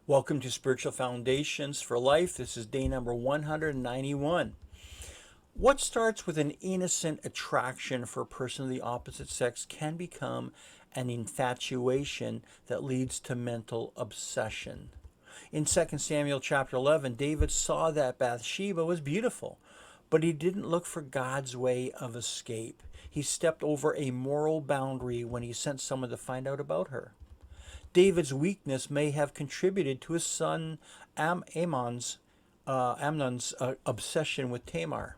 Welcome to Spiritual Foundations for Life. This is day number 191. What starts with an innocent attraction for a person of the opposite sex can become an infatuation that leads to mental obsession. In 2 Samuel chapter 11, David saw that Bathsheba was beautiful, but he didn't look for God's way of escape. He stepped over a moral boundary when he sent someone to find out about her. David's weakness may have contributed to his son Amnon's obsession with Tamar,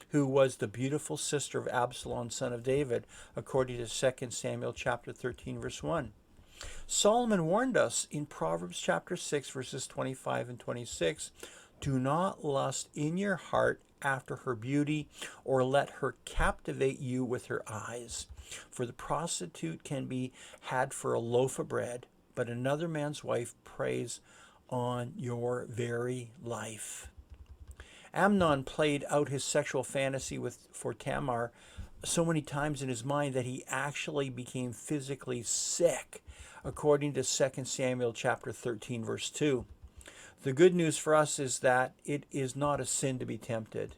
who was the beautiful sister of Absalom, son of David, according to 2 Samuel chapter 13, verse 1. Solomon warned us in Proverbs chapter 6, verses 25 and 26, "Do not lust in your heart after her beauty, or let her captivate you with her eyes. For the prostitute can be had for a loaf of bread, but another man's wife preys on your very life." Amnon played out his sexual fantasy for Tamar so many times in his mind that he actually became physically sick, according to 2 Samuel chapter 13, verse 2. The good news for us is that it is not a sin to be tempted.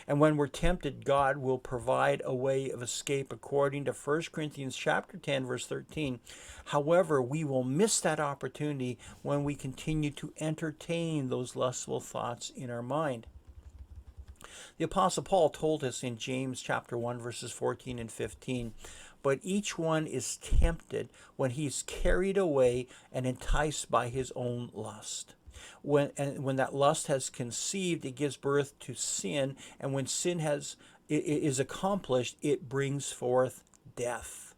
And when we're tempted, God will provide a way of escape according to 1 Corinthians chapter 10, verse 13. However, we will miss that opportunity when we continue to entertain those lustful thoughts in our mind. The Apostle Paul told us in James chapter 1, verses 14 and 15, "But each one is tempted when he's carried away and enticed by his own lust. When that lust has conceived, it gives birth to sin, and when is accomplished, it brings forth death."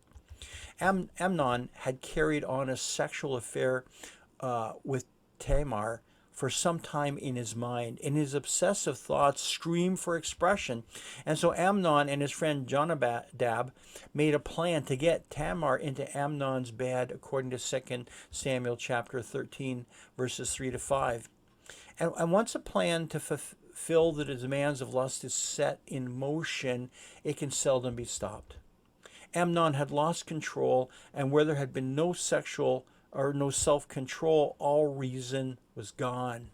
Amnon had carried on a sexual affair with Tamar for some time in his mind, and his obsessive thoughts screamed for expression. And so Amnon and his friend Jonadab made a plan to get Tamar into Amnon's bed, according to 2 Samuel chapter 13, verses 3 to 5. And once a plan to fulfill the demands of lust is set in motion, it can seldom be stopped. Amnon had lost control, and where there had been no sexual or no self-control, all reason was gone.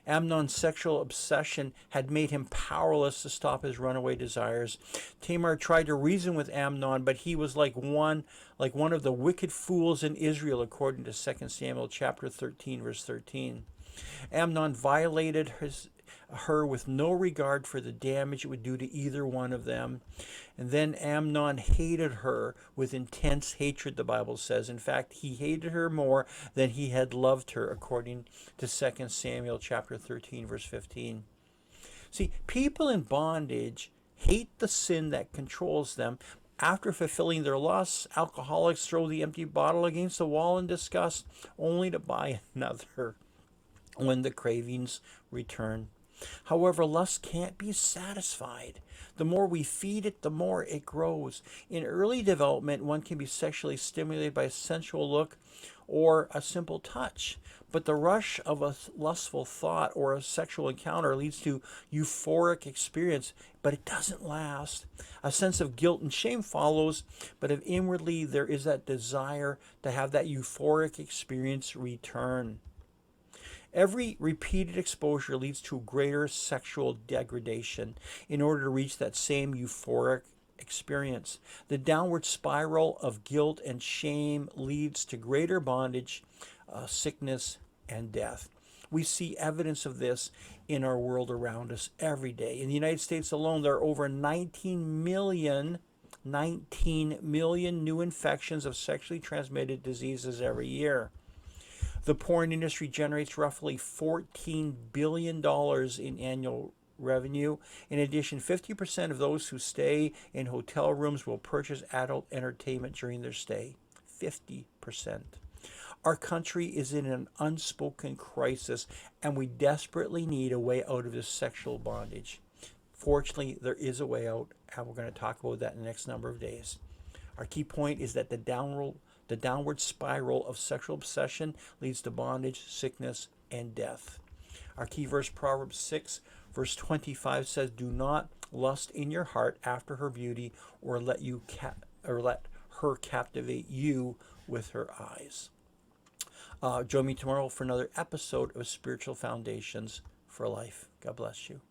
Amnon's sexual obsession had made him powerless to stop his runaway desires. Tamar tried to reason with Amnon, but he was like one of the wicked fools in Israel, according to 2 Samuel chapter 13, verse 13. Amnon violated her with no regard for the damage it would do to either one of them. And then Amnon hated her with intense hatred, the Bible says. In fact, he hated her more than he had loved her, according to 2 Samuel chapter 13, verse 15. See, people in bondage hate the sin that controls them. After fulfilling their lusts, alcoholics throw the empty bottle against the wall in disgust, only to buy another when the cravings return. However, lust can't be satisfied. The more we feed it, the more it grows. In early development, one can be sexually stimulated by a sensual look or a simple touch. But the rush of a lustful thought or a sexual encounter leads to euphoric experience, but it doesn't last. A sense of guilt and shame follows, but if inwardly there is that desire to have that euphoric experience return. Every repeated exposure leads to greater sexual degradation in order to reach that same euphoric experience. The downward spiral of guilt and shame leads to greater bondage, sickness, and death. We see evidence of this in our world around us every day. In the United States alone, there are over 19 million new infections of sexually transmitted diseases every year. The porn industry generates roughly $14 billion in annual revenue. In addition, 50% of those who stay in hotel rooms will purchase adult entertainment during their stay. 50%. Our country is in an unspoken crisis, and we desperately need a way out of this sexual bondage. Fortunately, there is a way out, and we're going to talk about that in the next number of days. Our key point is that the downward spiral of sexual obsession leads to bondage, sickness, and death. Our key verse, Proverbs 6, verse 25 says, "Do not lust in your heart after her beauty, or let her captivate you with her eyes." Join me tomorrow for another episode of Spiritual Foundations for Life. God bless you.